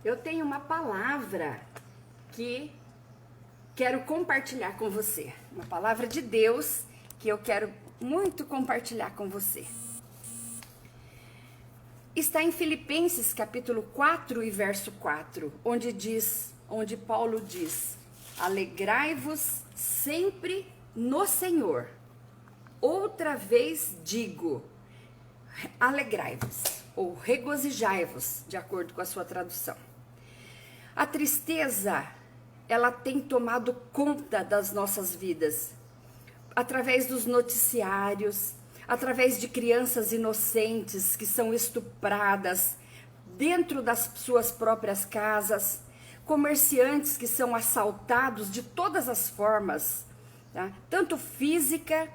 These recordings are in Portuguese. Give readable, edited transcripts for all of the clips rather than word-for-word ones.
Eu tenho uma palavra que quero compartilhar com você. Uma palavra de Deus que eu quero muito compartilhar com você. Está em Filipenses capítulo 4 e verso 4, onde Paulo diz: alegrai-vos sempre no Senhor. Outra vez digo, alegrai-vos ou regozijai-vos, de acordo com a sua tradução. A tristeza, ela tem tomado conta das nossas vidas, através dos noticiários, através de crianças inocentes que são estupradas dentro das suas próprias casas, comerciantes que são assaltados de todas as formas, tá? Tanto física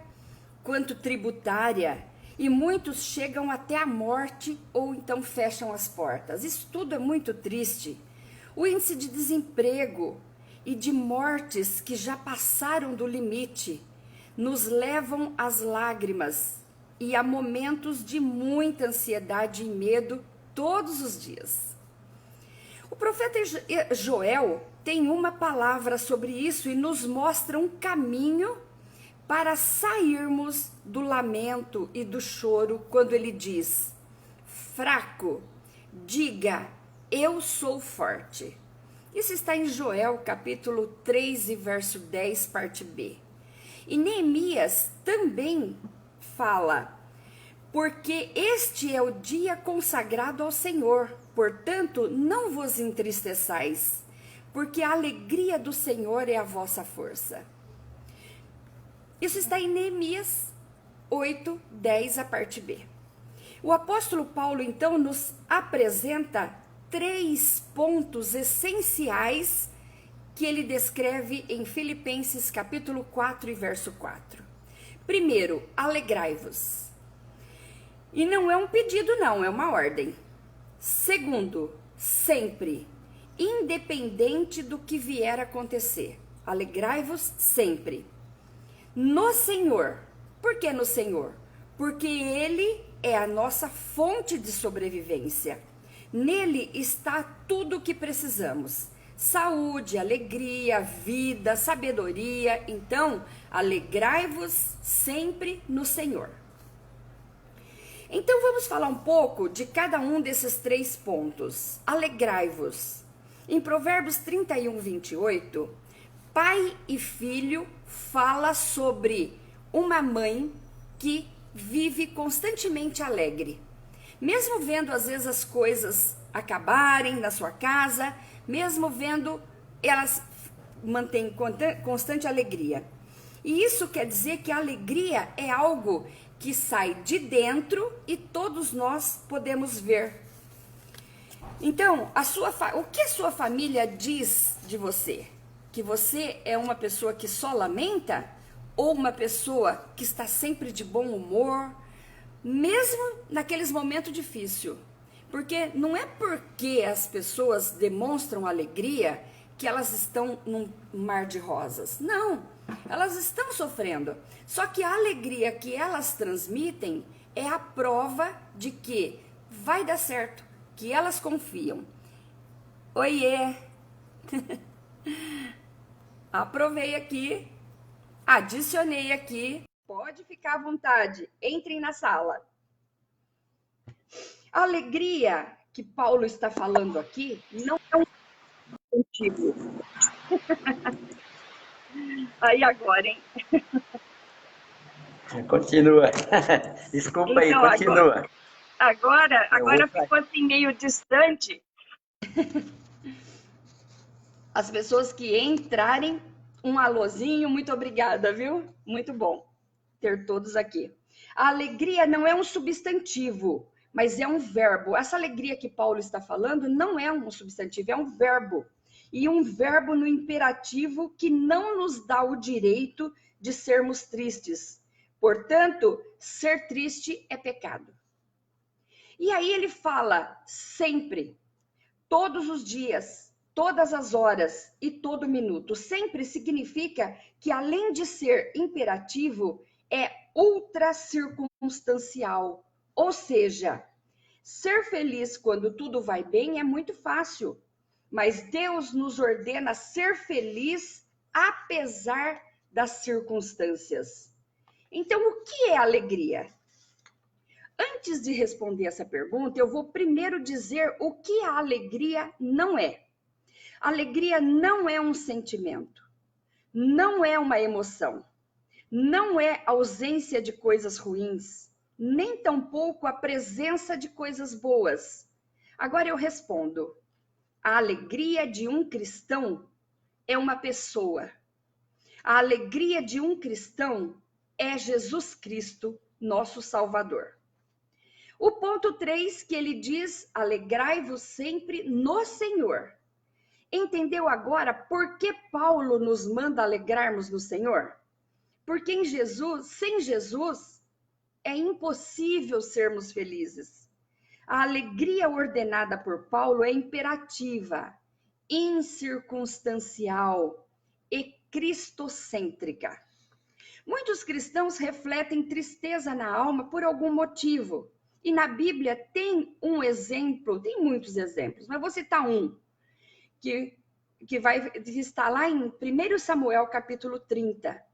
quanto tributária, e muitos chegam até a morte ou então fecham as portas. Isso tudo é muito triste. O índice de desemprego e de mortes que já passaram do limite nos levam às lágrimas e a momentos de muita ansiedade e medo todos os dias. O profeta Joel tem uma palavra sobre isso e nos mostra um caminho para sairmos do lamento e do choro quando ele diz: fraco, diga, eu sou forte. Isso está em Joel capítulo 3 e verso 10, parte B. E Neemias também fala: porque este é o dia consagrado ao Senhor, portanto não vos entristeçais, porque a alegria do Senhor é a vossa força. Isso está em Neemias 8, 10, a parte B. O apóstolo Paulo, então, nos apresenta 3 pontos essenciais que ele descreve em Filipenses capítulo 4 e verso 4. Primeiro, alegrai-vos. E não é um pedido, não, é uma ordem. Segundo, sempre, independente do que vier a acontecer. Alegrai-vos sempre. No Senhor. Por que no Senhor? Porque Ele é a nossa fonte de sobrevivência. Nele está tudo o que precisamos: saúde, alegria, vida, sabedoria. Então, alegrai-vos sempre no Senhor. Então, vamos falar um pouco de cada um desses 3 pontos. Alegrai-vos. Em Provérbios 31, 28, pai e filho fala sobre uma mãe que vive constantemente alegre. Mesmo vendo às vezes as coisas acabarem na sua casa, mesmo vendo, elas mantêm constante alegria. E isso quer dizer que a alegria é algo que sai de dentro e todos nós podemos ver. Então, o que a sua família diz de você? Que você é uma pessoa que só lamenta? Ou uma pessoa que está sempre de bom humor, mesmo naqueles momentos difíceis? Porque não é porque as pessoas demonstram alegria que elas estão num mar de rosas. Não, elas estão sofrendo. Só que a alegria que elas transmitem é a prova de que vai dar certo, que elas confiam. Oiê! Aprovei aqui, adicionei aqui. Pode ficar à vontade, entrem na sala. A alegria que Paulo está falando aqui não é um substantivo. Aí agora, hein? Continua. Desculpa aí, Então, continua. agora ficou assim meio distante. As pessoas que entrarem, um alôzinho, muito obrigada, viu? Muito bom ter todos aqui. A alegria não é um substantivo, mas é um verbo. Essa alegria que Paulo está falando não é um substantivo, é um verbo. E um verbo no imperativo que não nos dá o direito de sermos tristes. Portanto, ser triste é pecado. E aí ele fala sempre, todos os dias, todas as horas e todo minuto. Sempre significa que, além de ser imperativo, é ultra circunstancial. Ou seja, ser feliz quando tudo vai bem é muito fácil. mas Deus nos ordena ser feliz apesar das circunstâncias. Então, o que é alegria? Antes de responder essa pergunta, eu vou primeiro dizer o que a alegria não é. Alegria não é um sentimento, não é uma emoção, não é ausência de coisas ruins, nem tampouco a presença de coisas boas. Agora eu respondo: a alegria de um cristão é uma pessoa. A alegria de um cristão é Jesus Cristo, nosso Salvador. O ponto 3, que ele diz: alegrai-vos sempre no Senhor. Entendeu agora por que Paulo nos manda alegrarmos no Senhor? Porque em Jesus, sem Jesus, é impossível sermos felizes. A alegria ordenada por Paulo é imperativa, incircunstancial e cristocêntrica. Muitos cristãos refletem tristeza na alma por algum motivo. E na Bíblia tem um exemplo, tem muitos exemplos, mas vou citar um, que está lá em 1 Samuel capítulo 30.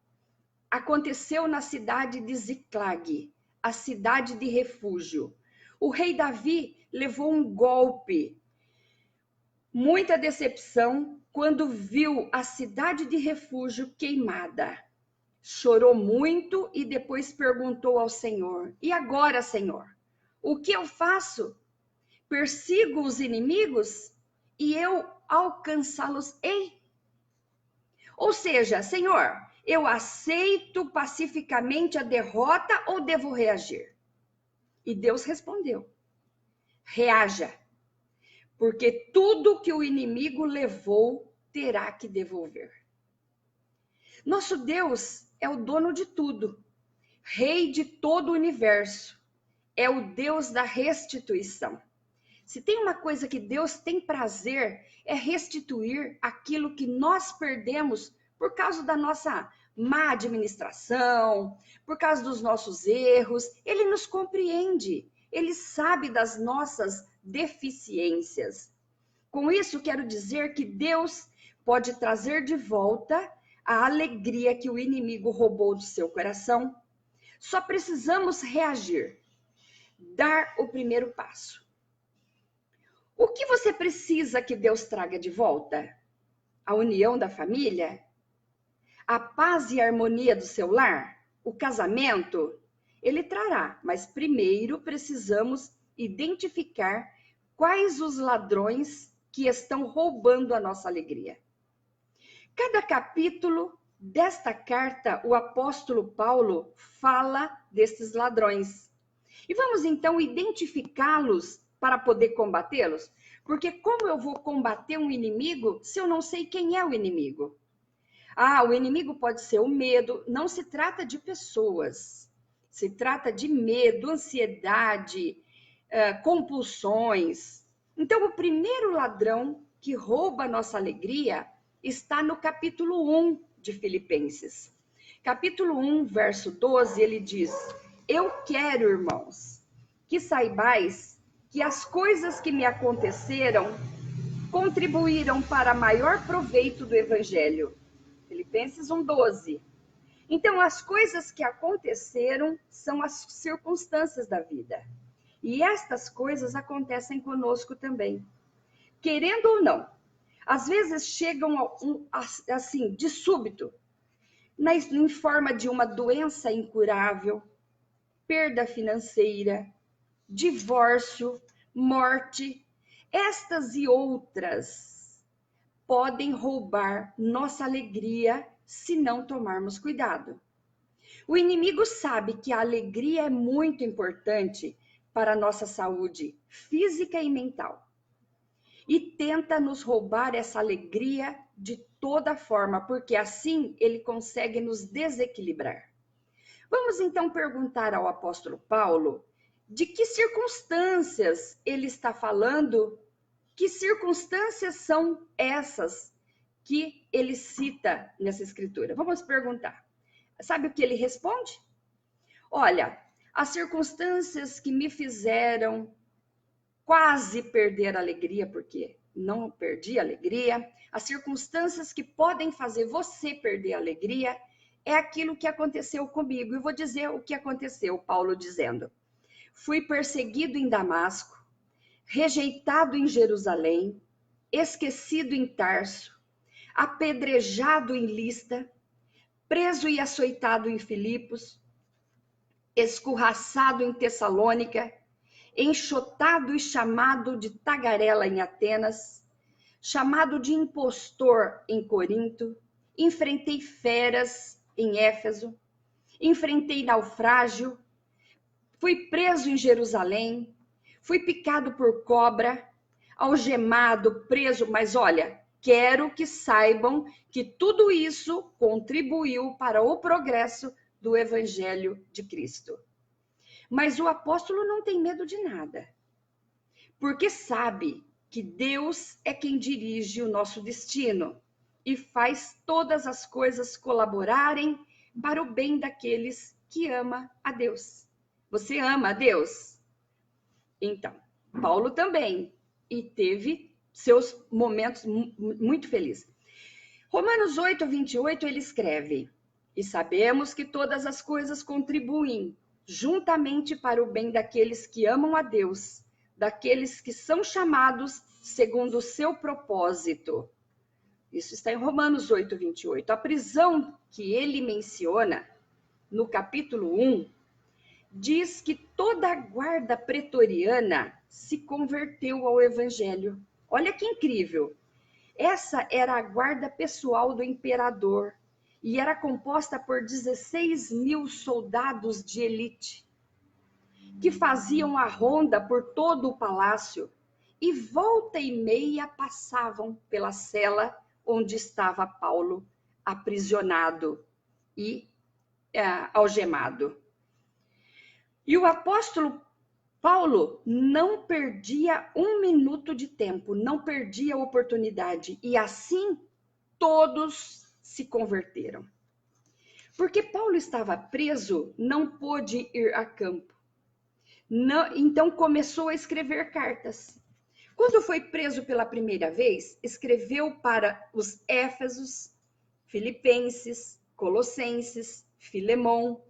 Aconteceu na cidade de Ziclag, a cidade de refúgio. O rei Davi levou um golpe, muita decepção, quando viu a cidade de refúgio queimada. Chorou muito e depois perguntou ao Senhor: e agora, Senhor, o que eu faço? Persigo os inimigos e eu alcançá-los-ei? Ou seja, Senhor, eu aceito pacificamente a derrota ou devo reagir? E Deus respondeu: reaja, porque tudo que o inimigo levou terá que devolver. Nosso Deus é o dono de tudo, rei de todo o universo, é o Deus da restituição. Se tem uma coisa que Deus tem prazer, é restituir aquilo que nós perdemos por causa da nossa má administração, por causa dos nossos erros. Ele nos compreende, ele sabe das nossas deficiências. Com isso, quero dizer que Deus pode trazer de volta a alegria que o inimigo roubou do seu coração. Só precisamos reagir, dar o primeiro passo. O que você precisa que Deus traga de volta? A união da família? A paz e a harmonia do seu lar? O casamento? Ele trará, mas primeiro precisamos identificar quais os ladrões que estão roubando a nossa alegria. Cada capítulo desta carta, o apóstolo Paulo fala destes ladrões. E vamos então identificá-los para poder combatê-los? Porque como eu vou combater um inimigo se eu não sei quem é o inimigo? O inimigo pode ser o medo. Não se trata de pessoas. Se trata de medo, ansiedade, compulsões. Então, o primeiro ladrão que rouba a nossa alegria está no capítulo 1 de Filipenses. Capítulo 1, verso 12, ele diz: eu quero, irmãos, que saibais que as coisas que me aconteceram contribuíram para maior proveito do Evangelho. Filipenses 1:12. Então, as coisas que aconteceram são as circunstâncias da vida. E estas coisas acontecem conosco também. Querendo ou não, às vezes chegam assim, de súbito, em forma de uma doença incurável, perda financeira, divórcio, morte. Estas e outras podem roubar nossa alegria se não tomarmos cuidado. O inimigo sabe que a alegria é muito importante para a nossa saúde física e mental. E tenta nos roubar essa alegria de toda forma, porque assim ele consegue nos desequilibrar. Vamos então perguntar ao apóstolo Paulo de que circunstâncias ele está falando, que circunstâncias são essas que ele cita nessa escritura. Vamos perguntar. Sabe o que ele responde? Olha, as circunstâncias que me fizeram quase perder a alegria, porque não perdi a alegria. As circunstâncias que podem fazer você perder a alegria é aquilo que aconteceu comigo. Eu vou dizer o que aconteceu, Paulo dizendo. Fui perseguido em Damasco, rejeitado em Jerusalém, esquecido em Tarso, apedrejado em Lista, preso e açoitado em Filipos, escorraçado em Tessalônica, enxotado e chamado de tagarela em Atenas, chamado de impostor em Corinto, enfrentei feras em Éfeso, enfrentei naufrágio, fui preso em Jerusalém, fui picado por cobra, algemado, preso, mas olha, quero que saibam que tudo isso contribuiu para o progresso do Evangelho de Cristo. Mas o apóstolo não tem medo de nada, porque sabe que Deus é quem dirige o nosso destino e faz todas as coisas colaborarem para o bem daqueles que amam a Deus. Você ama a Deus? Então, Paulo também, e teve seus momentos muito felizes. Romanos 8, 28, ele escreve: e sabemos que todas as coisas contribuem juntamente para o bem daqueles que amam a Deus, daqueles que são chamados segundo o seu propósito. Isso está em Romanos 8, 28. A prisão que ele menciona no capítulo 1 diz que toda a guarda pretoriana se converteu ao evangelho. Olha que incrível! Essa era a guarda pessoal do imperador e era composta por 16.000 soldados de elite que faziam a ronda por todo o palácio e volta e meia passavam pela cela onde estava Paulo aprisionado e algemado. E o apóstolo Paulo não perdia um minuto de tempo, não perdia a oportunidade. E assim todos se converteram. Porque Paulo estava preso, não pôde ir a campo. Não, então começou a escrever cartas. Quando foi preso pela primeira vez, escreveu para os Éfesos, Filipenses, Colossenses, Filemon.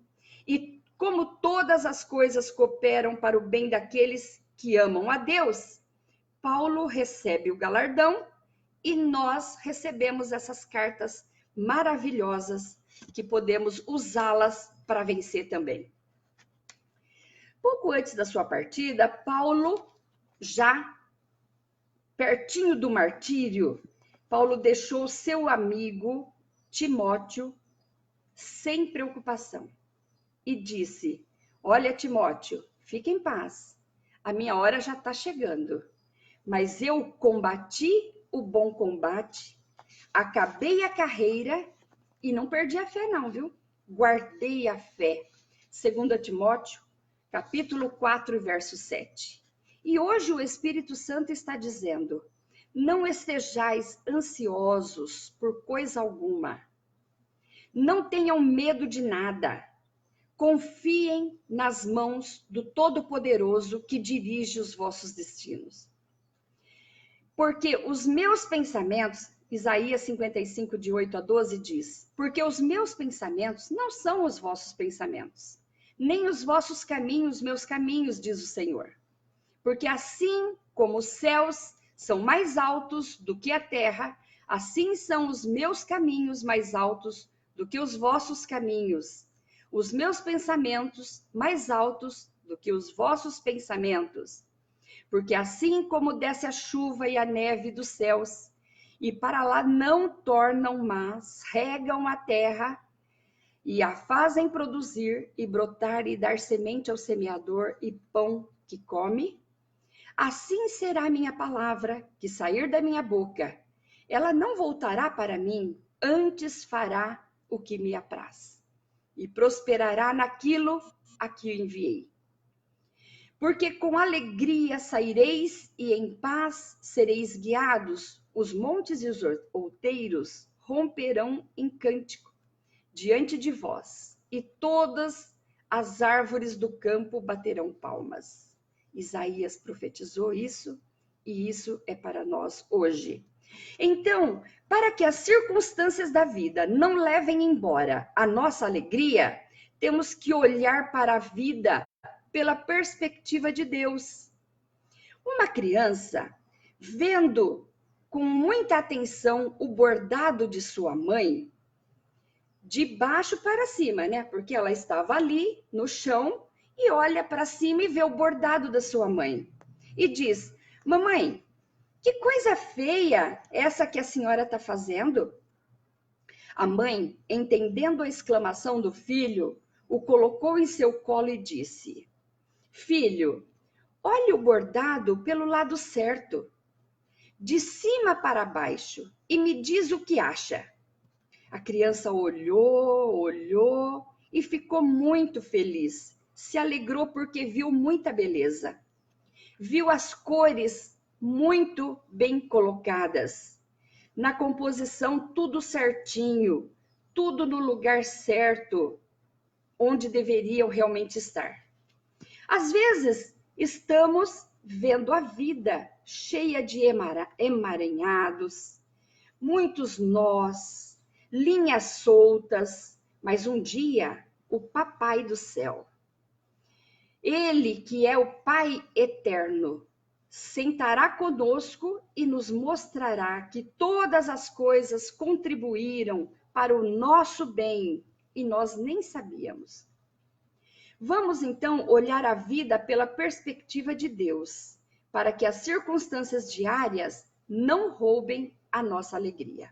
E como todas as coisas cooperam para o bem daqueles que amam a Deus, Paulo recebe o galardão e nós recebemos essas cartas maravilhosas que podemos usá-las para vencer também. Pouco antes da sua partida, Paulo, já pertinho do martírio, Paulo deixou seu amigo Timóteo sem preocupação e disse: olha, Timóteo, fica em paz, a minha hora já está chegando, mas eu combati o bom combate, acabei a carreira e não perdi a fé não, viu? Guardei a fé. 2 Timóteo, capítulo 4, verso 7. E hoje o Espírito Santo está dizendo: não estejais ansiosos por coisa alguma. Não tenham medo de nada. Confiem nas mãos do Todo-Poderoso que dirige os vossos destinos. Porque os meus pensamentos, Isaías 55, de 8 a 12 diz: porque os meus pensamentos não são os vossos pensamentos, nem os vossos caminhos, meus caminhos, diz o Senhor. Porque assim como os céus são mais altos do que a terra, assim são os meus caminhos mais altos do que os vossos caminhos, os meus pensamentos mais altos do que os vossos pensamentos. Porque assim como desce a chuva e a neve dos céus, e para lá não tornam, mas regam a terra, e a fazem produzir e brotar e dar semente ao semeador e pão que come, assim será a minha palavra que sair da minha boca. Ela não voltará para mim, antes fará o que me apraz, e prosperará naquilo a que enviei. Porque com alegria saireis e em paz sereis guiados, os montes e os outeiros romperão em cântico diante de vós, e todas as árvores do campo baterão palmas. Isaías profetizou isso E isso é para nós hoje. Então, para que as circunstâncias da vida não levem embora a nossa alegria, temos que olhar para a vida pela perspectiva de Deus. Uma criança, vendo com muita atenção o bordado de sua mãe, de baixo para cima, né? Porque ela estava ali no chão e olha para cima e vê o bordado da sua mãe. E diz: Mamãe, que coisa feia essa que a senhora está fazendo? A mãe, entendendo a exclamação do filho, o colocou em seu colo e disse: Filho, olhe o bordado pelo lado certo, de cima para baixo, e me diz o que acha. A criança olhou e ficou muito feliz. Se alegrou porque viu muita beleza. Viu as cores muito bem colocadas. Na composição, tudo certinho, tudo no lugar certo, onde deveriam realmente estar. Às vezes, estamos vendo a vida cheia de emaranhados, muitos nós, linhas soltas, mas um dia o Papai do Céu, ele que é o Pai eterno, sentará conosco e nos mostrará que todas as coisas contribuíram para o nosso bem e nós nem sabíamos. Vamos então olhar a vida pela perspectiva de Deus, para que as circunstâncias diárias não roubem a nossa alegria.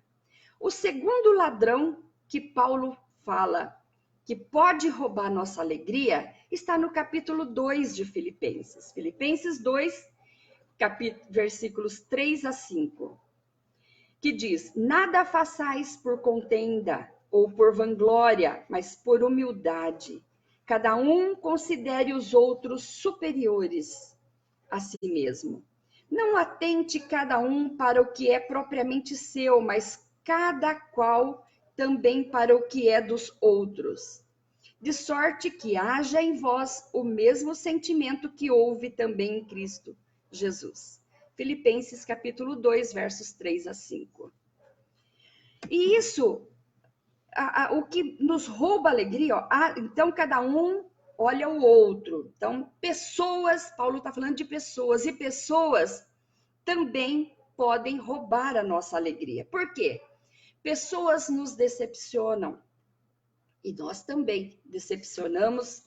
O segundo ladrão que Paulo fala que pode roubar nossa alegria está no capítulo 2 de Filipenses. Filipenses 2, versículos 3 a 5, que diz: Nada façais por contenda ou por vanglória, mas por humildade. Cada um considere os outros superiores a si mesmo. Não atente cada um para o que é propriamente seu, mas cada qual também para o que é dos outros. De sorte que haja em vós o mesmo sentimento que houve também em Cristo Jesus. Filipenses capítulo 2, versos 3 a 5. E isso, o que nos rouba a alegria, ó, então cada um olha o outro. Então, pessoas, Paulo está falando de pessoas, e pessoas também podem roubar a nossa alegria. Por quê? Pessoas nos decepcionam. E nós também decepcionamos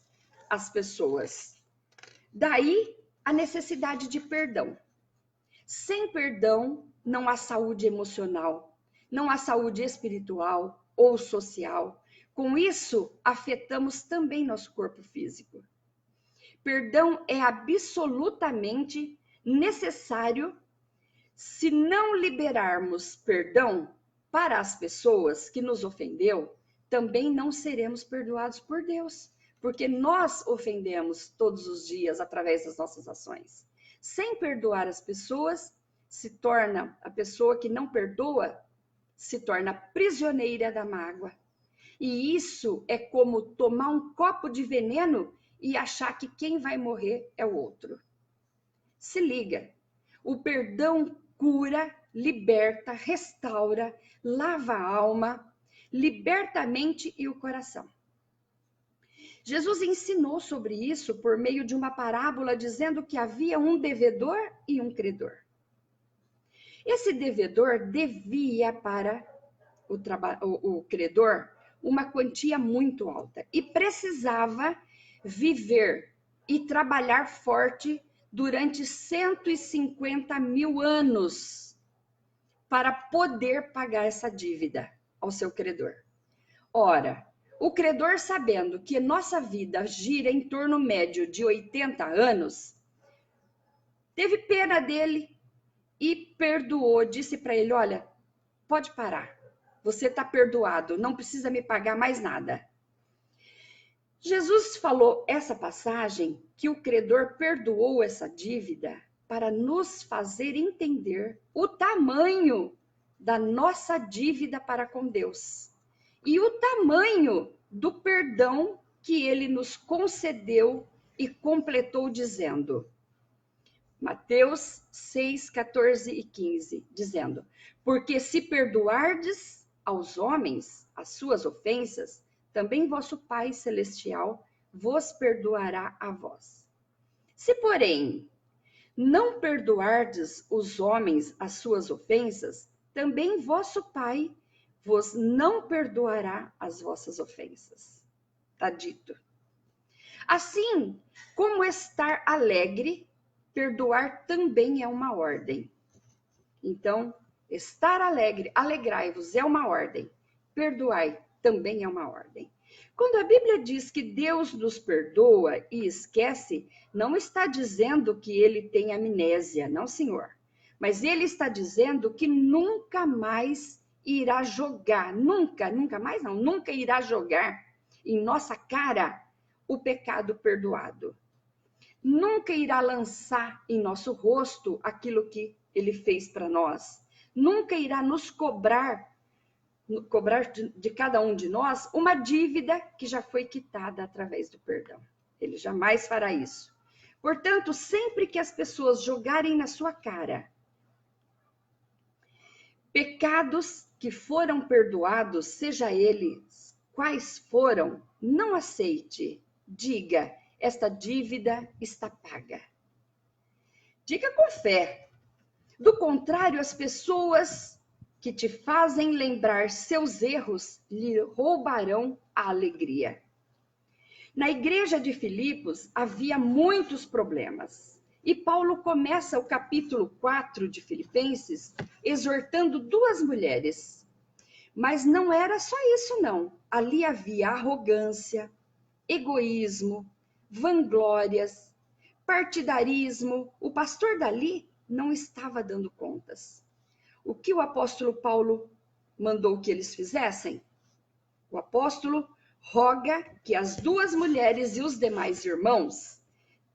as pessoas. Daí a necessidade de perdão. Sem perdão, não há saúde emocional, não há saúde espiritual ou social. Com isso, afetamos também nosso corpo físico. Perdão é absolutamente necessário. Se não liberarmos perdão para as pessoas que nos ofendeu, também não seremos perdoados por Deus, porque nós ofendemos todos os dias através das nossas ações. Sem perdoar as pessoas, a pessoa que não perdoa, se torna prisioneira da mágoa. E isso é como tomar um copo de veneno e achar que quem vai morrer é o outro. Se liga, o perdão cura, liberta, restaura, lava a alma, liberta a mente e o coração. Jesus ensinou sobre isso por meio de uma parábola, dizendo que havia um devedor e um credor. Esse devedor devia para o credor uma quantia muito alta e precisava viver e trabalhar forte durante 150 mil anos para poder pagar essa dívida ao seu credor. Ora, o credor, sabendo que nossa vida gira em torno médio de 80 anos, teve pena dele e perdoou, disse para ele: olha, pode parar, você está perdoado, não precisa me pagar mais nada. Jesus falou essa passagem que o credor perdoou essa dívida para nos fazer entender o tamanho da nossa dívida para com Deus e o tamanho do perdão que ele nos concedeu e completou dizendo: Mateus 6, 14 e 15, dizendo: porque se perdoardes aos homens as suas ofensas, também vosso Pai Celestial vos perdoará a vós. Se, porém, não perdoardes os homens as suas ofensas, também vosso Pai vos não perdoará as vossas ofensas. Está dito. Assim, como estar alegre, perdoar também é uma ordem. Então, estar alegre, alegrai-vos é uma ordem. Perdoai também é uma ordem. Quando a Bíblia diz que Deus nos perdoa e esquece, não está dizendo que ele tem amnésia, não, senhor. Mas ele está dizendo que nunca mais irá jogar, nunca irá jogar em nossa cara o pecado perdoado. Nunca irá lançar em nosso rosto aquilo que ele fez para nós. Nunca irá nos cobrar de cada um de nós uma dívida que já foi quitada através do perdão. Ele jamais fará isso. Portanto, sempre que as pessoas jogarem na sua cara pecados que foram perdoados, seja eles quais foram, não aceite. Diga: esta dívida está paga. Diga com fé. Do contrário, as pessoas que te fazem lembrar seus erros lhe roubarão a alegria. Na igreja de Filipos havia muitos problemas. E Paulo começa o capítulo 4 de Filipenses exortando duas mulheres. Mas não era só isso, não. Ali havia arrogância, egoísmo, vanglórias, partidarismo. O pastor dali não estava dando contas. O que o apóstolo Paulo mandou que eles fizessem? O apóstolo roga que as duas mulheres e os demais irmãos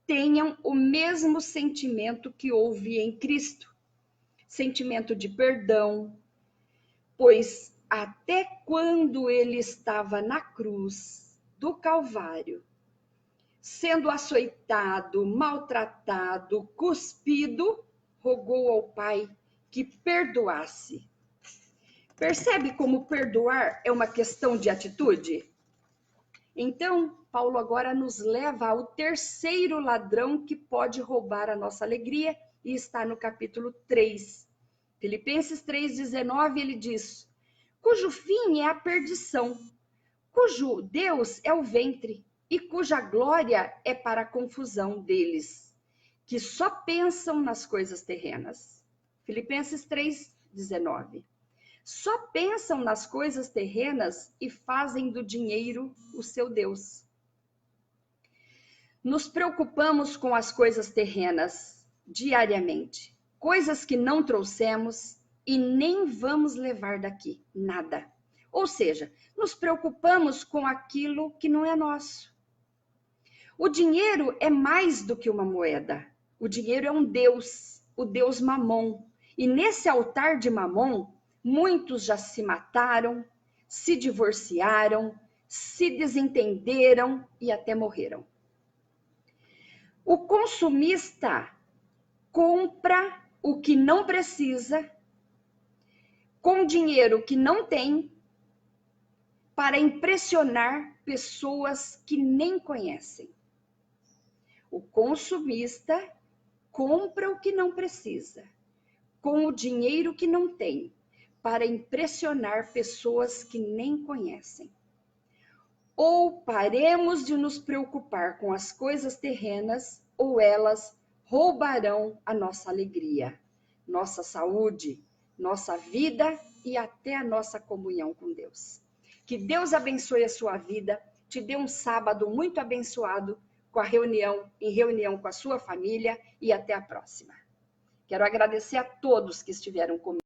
tenham o mesmo sentimento que houve em Cristo. Sentimento de perdão, pois até quando ele estava na cruz do Calvário, sendo açoitado, maltratado, cuspido, rogou ao Pai que perdoasse. Percebe como perdoar é uma questão de atitude? Então, Paulo agora nos leva ao terceiro ladrão que pode roubar a nossa alegria e está no capítulo 3. Filipenses 3,19, ele diz: cujo fim é a perdição, cujo Deus é o ventre e cuja glória é para a confusão deles, que só pensam nas coisas terrenas. Filipenses 3,19. Só pensam nas coisas terrenas e fazem do dinheiro o seu Deus. Nos preocupamos com as coisas terrenas diariamente, coisas que não trouxemos e nem vamos levar daqui, nada. Ou seja, nos preocupamos com aquilo que não é nosso. O dinheiro é mais do que uma moeda. O dinheiro é um Deus, o Deus Mamon. E nesse altar de Mamon, muitos já se mataram, se divorciaram, se desentenderam e até morreram. O consumista compra o que não precisa, com dinheiro que não tem, para impressionar pessoas que nem conhecem. O consumista compra o que não precisa, com o dinheiro que não tem, para impressionar pessoas que nem conhecem. Ou paremos de nos preocupar com as coisas terrenas, ou elas roubarão a nossa alegria, nossa saúde, nossa vida e até a nossa comunhão com Deus. Que Deus abençoe a sua vida, te dê um sábado muito abençoado em reunião com a sua família e até a próxima. Quero agradecer a todos que estiveram comigo.